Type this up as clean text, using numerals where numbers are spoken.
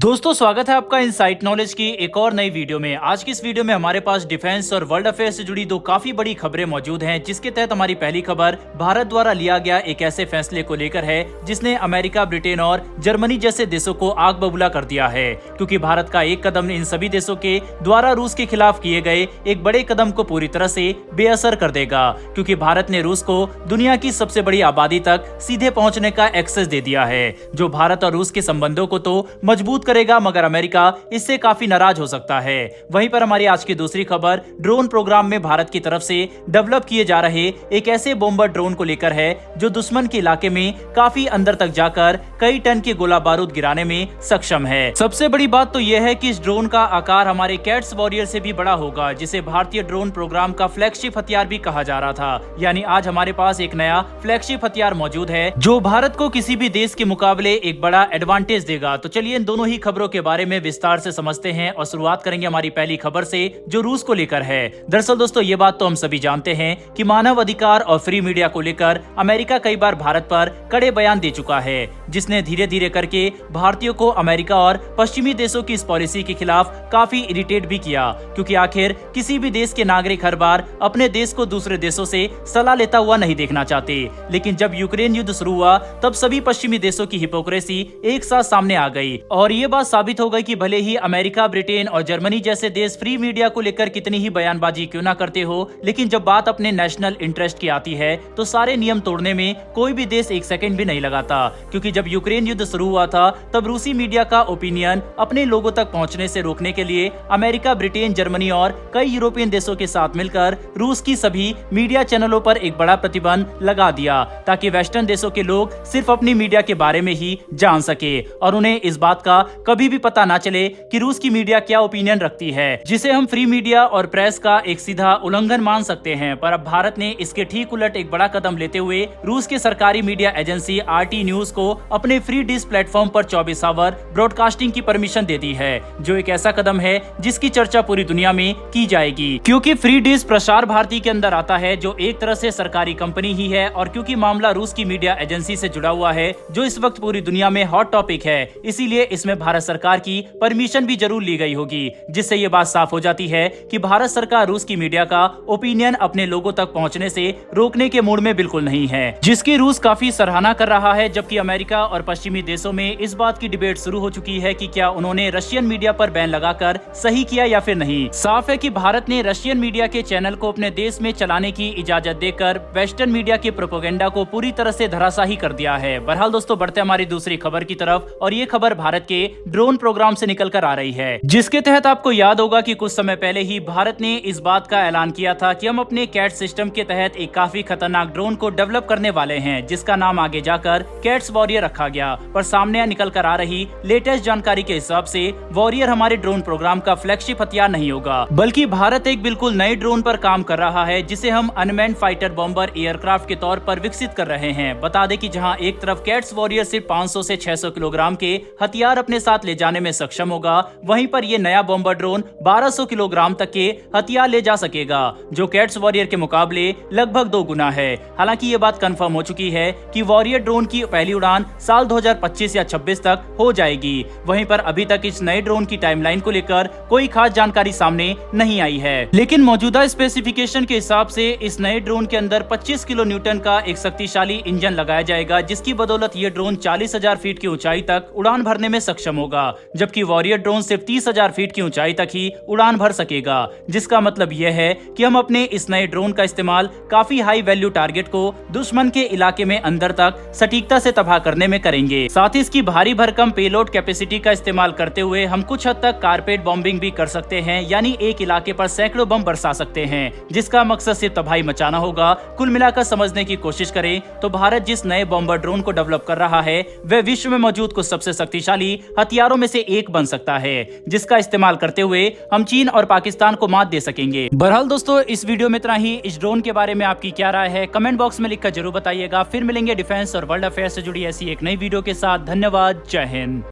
दोस्तों स्वागत है आपका इनसाइट नॉलेज की एक और नई वीडियो में। आज की इस वीडियो में हमारे पास डिफेंस और वर्ल्ड अफेयर से जुड़ी दो काफी बड़ी खबरें मौजूद हैं, जिसके तहत हमारी पहली खबर भारत द्वारा लिया गया एक ऐसे फैसले को लेकर है जिसने अमेरिका, ब्रिटेन और जर्मनी जैसे देशों को आग बबूला कर दिया है, क्योंकि भारत का एक कदम इन सभी देशों के द्वारा रूस के खिलाफ किए गए एक बड़े कदम को पूरी तरह से बेअसर कर देगा, क्योंकि भारत ने रूस को दुनिया की सबसे बड़ी आबादी तक सीधे पहुंचने का एक्सेस दे दिया है, जो भारत और रूस के संबंधों को तो मजबूत करेगा, मगर अमेरिका इससे काफी नाराज हो सकता है। वहीं पर हमारी आज की दूसरी खबर ड्रोन प्रोग्राम में भारत की तरफ से डेवलप किए जा रहे एक ऐसे बॉम्बर ड्रोन को लेकर है जो दुश्मन के इलाके में काफी अंदर तक जाकर कई टन के गोला बारूद गिराने में सक्षम है। सबसे बड़ी बात तो यह है कि इस ड्रोन का आकार हमारे कैट्स वॉरियर से भी बड़ा होगा, जिसे भारतीय ड्रोन प्रोग्राम का फ्लैगशिप हथियार भी कहा जा रहा था। यानी आज हमारे पास एक नया फ्लैगशिप हथियार मौजूद है जो भारत को किसी भी देश के मुकाबले एक बड़ा एडवांटेज देगा। तो चलिए इन दोनों ही खबरों के बारे में विस्तार से समझते हैं और शुरुआत करेंगे हमारी पहली खबर से, जो रूस को लेकर है। दरअसल दोस्तों ये बात तो हम सभी जानते हैं कि मानव अधिकार और फ्री मीडिया को लेकर अमेरिका कई बार भारत पर कड़े बयान दे चुका है, जिसने धीरे धीरे करके भारतीयों को अमेरिका और पश्चिमी देशों की इस पॉलिसी के खिलाफ काफी इरिटेट भी किया, क्योंकि आखिर किसी भी देश के नागरिक हर बार अपने देश को दूसरे देशों से सलाह लेता हुआ नहीं देखना चाहते। लेकिन जब यूक्रेन युद्ध शुरू हुआ तब सभी पश्चिमी देशों की हिपोक्रेसी एक साथ सामने आ गई और ये बात साबित हो गई कि भले ही अमेरिका, ब्रिटेन और जर्मनी जैसे देश फ्री मीडिया को लेकर कितनी ही बयानबाजी क्यों ना करते हो, लेकिन जब बात अपने नेशनल इंटरेस्ट की आती है तो सारे नियम तोड़ने में कोई भी देश एक सेकंड भी नहीं लगाता। क्योंकि जब यूक्रेन युद्ध शुरू हुआ था तब रूसी मीडिया का ओपिनियन अपने लोगों तक पहुंचने से रोकने के लिए अमेरिका, ब्रिटेन, जर्मनी और कई यूरोपियन देशों के साथ मिलकर रूस की सभी मीडिया चैनलों पर एक बड़ा प्रतिबंध लगा दिया, ताकि वेस्टर्न देशों के लोग सिर्फ अपनी मीडिया के बारे में ही जान सके और उन्हें इस बात का कभी भी पता ना चले कि रूस की मीडिया क्या ओपिनियन रखती है, जिसे हम फ्री मीडिया और प्रेस का एक सीधा उल्लंघन मान सकते हैं। पर अब भारत ने इसके ठीक उलट एक बड़ा कदम लेते हुए रूस के सरकारी मीडिया एजेंसी RT न्यूज को अपने फ्री डिश प्लेटफॉर्म पर 24 आवर ब्रॉडकास्टिंग की परमिशन दे दी है, जो एक ऐसा कदम है जिसकी चर्चा पूरी दुनिया में की जाएगी। क्योंकि फ्री डिश प्रसार भारती के अंदर आता है, जो एक तरह से सरकारी कंपनी ही है, और क्योंकि मामला रूस की मीडिया एजेंसी से जुड़ा हुआ है जो इस वक्त पूरी दुनिया में हॉट टॉपिक है, इसीलिए इसमें भारत सरकार की परमिशन भी जरूर ली गई होगी, जिससे ये बात साफ हो जाती है कि भारत सरकार रूस की मीडिया का ओपिनियन अपने लोगों तक पहुंचने से रोकने के मूड में बिल्कुल नहीं है, जिसकी रूस काफी सराहना कर रहा है। जबकि अमेरिका और पश्चिमी देशों में इस बात की डिबेट शुरू हो चुकी है कि क्या उन्होंने रशियन मीडिया पर बैन लगाकर सही किया या फिर नहीं। साफ है कि भारत ने रशियन मीडिया के चैनल को अपने देश में चलाने की इजाजत देकर वेस्टर्न मीडिया के प्रोपेगेंडा को पूरी तरह से धराशायी कर दिया है। बहरहाल दोस्तों बढ़ते हमारी दूसरी खबर की तरफ, और ये खबर भारत के ड्रोन प्रोग्राम से निकल कर आ रही है, जिसके तहत आपको याद होगा कि कुछ समय पहले ही भारत ने इस बात का ऐलान किया था कि हम अपने कैट सिस्टम के तहत एक काफी खतरनाक ड्रोन को डेवलप करने वाले हैं, जिसका नाम आगे जाकर कैट्स वॉरियर रखा गया। पर सामने निकल कर आ रही लेटेस्ट जानकारी के हिसाब से वॉरियर हमारे ड्रोन प्रोग्राम का फ्लैगशिप हथियार नहीं होगा, बल्कि भारत एक बिल्कुल नए ड्रोन पर काम कर रहा है, जिसे हम अनमैन्ड फाइटर बॉम्बर एयरक्राफ्ट के तौर पर विकसित कर रहे हैं। बता दें कि जहां एक तरफ कैट्स वॉरियर सिर्फ 500 से 600 किलोग्राम के हथियार अपने साथ ले जाने में सक्षम होगा, वहीं पर ये नया बॉम्बर ड्रोन 1200 किलोग्राम तक के हथियार ले जा सकेगा, जो कैट्स वॉरियर के मुकाबले लगभग 2 गुना है। हालांकि ये बात कंफर्म हो चुकी है कि वॉरियर ड्रोन की पहली उड़ान साल 2025 या 26 तक हो जाएगी। वहीं पर अभी तक इस नए ड्रोन की टाइमलाइन को लेकर कोई खास जानकारी सामने नहीं आई है, लेकिन मौजूदा स्पेसिफिकेशन के हिसाब से इस नए ड्रोन के अंदर 25 किलो न्यूटन का एक शक्तिशाली इंजन लगाया जाएगा, जिसकी बदौलत ये ड्रोन 40,000 फीट की ऊंचाई तक उड़ान भरने में सक्षम होगा, जबकि वॉरियर ड्रोन सिर्फ 30,000 फीट की ऊंचाई तक ही उड़ान भर सकेगा। जिसका मतलब यह है कि हम अपने इस नए ड्रोन का इस्तेमाल काफी हाई वैल्यू टारगेट को दुश्मन के इलाके में अंदर तक सटीकता से तबाह करने में करेंगे। साथ ही इसकी भारी भरकम पेलोड कैपेसिटी का इस्तेमाल करते हुए हम कुछ हद तक कारपेट बॉम्बिंग भी कर सकते हैं, यानी एक इलाके पर सैकड़ों बम बरसा सकते हैं, जिसका मकसद सिर्फ तबाही मचाना होगा। कुल मिलाकर समझने की कोशिश करें तो भारत जिस नए बॉम्बर ड्रोन को डेवलप कर रहा है वह विश्व में मौजूद कुछ सबसे शक्तिशाली हथियारों में से एक बन सकता है, जिसका इस्तेमाल करते हुए हम चीन और पाकिस्तान को मात दे सकेंगे। बहरहाल दोस्तों इस वीडियो में इतना ही। इस ड्रोन के बारे में आपकी क्या राय है कमेंट बॉक्स में लिखकर जरूर बताइएगा। फिर मिलेंगे डिफेंस और वर्ल्ड अफेयर से जुड़ी ऐसी एक नई वीडियो के साथ। धन्यवाद, जय हिंद।